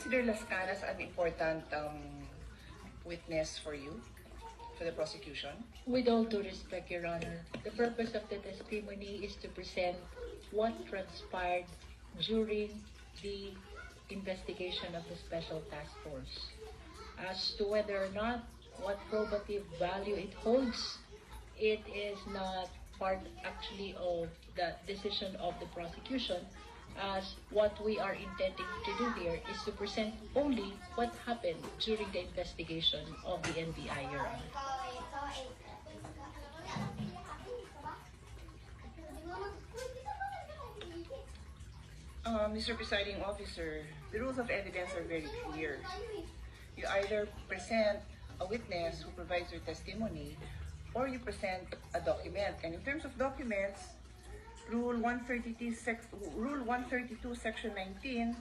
consider Las Canas an important witness for you, for the prosecution? With all due respect, Your Honor, the purpose of the testimony is to present what transpired during the investigation of the Special Task Force. As to whether or not what probative value it holds, it is not part actually of the decision of the prosecution, as what we are intending to do here is to present only what happened during the investigation of the NBI, Your Honor. Mr. Presiding Officer, the rules of evidence are very clear. You either present a witness who provides your testimony, or you present a document. And in terms of documents, Rule 132, Section 19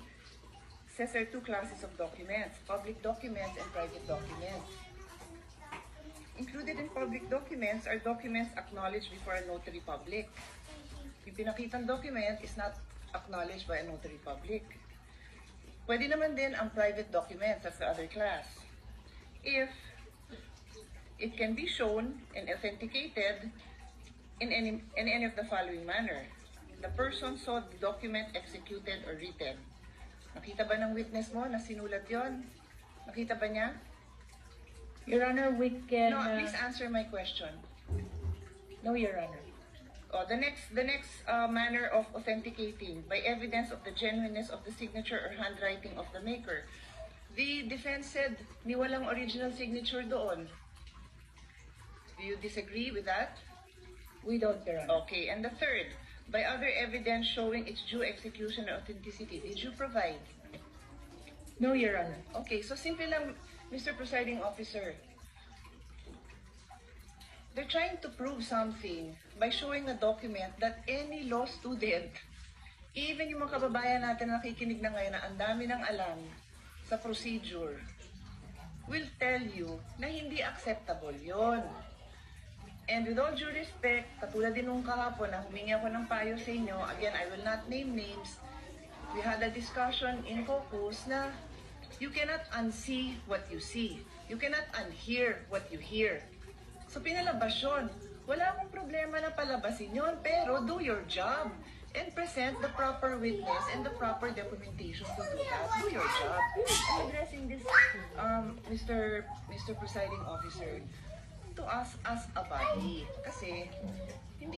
says there are two classes of documents, public documents and private documents. Included in public documents are documents acknowledged before a notary public. Yung pinakitang document is not acknowledged by a notary public. Pwede naman din ang private documents, that's the other class. If it can be shown and authenticated in any of the following manner. The person saw the document executed or written. Nakita ba ng witness mo na sinulat yon? Nakita ba niya? Your Honor, we can... No, please answer my question. No, Your Honor. Oh, the next manner of authenticating by evidence of the genuineness of the signature or handwriting of the maker. The defense said ni walang original signature doon. Do you disagree with that? We don't, Your Honor. Okay, and the third, by other evidence showing its due execution or authenticity, did you provide? No, Your Honor. Okay, so simple lang, Mr. Presiding Officer. They're trying to prove something by showing a document that any law student, even yung mga kababayan natin na nakikinig na ngayon na ang dami ng alam sa procedure, will tell you na hindi acceptable yon. And with all due respect, katulad din nung kahapon na humingi ako ng payo sa inyo, again, I will not name names, we had a discussion in caucus na you cannot unsee what you see. You cannot unhear what you hear. So pinalabas yun. Wala akong problema na palabasin yun, pero do your job and present the proper witness and the proper documentation to do that. Do your job. I'm addressing this, Mr. Presiding Officer, to us as a body. Kasi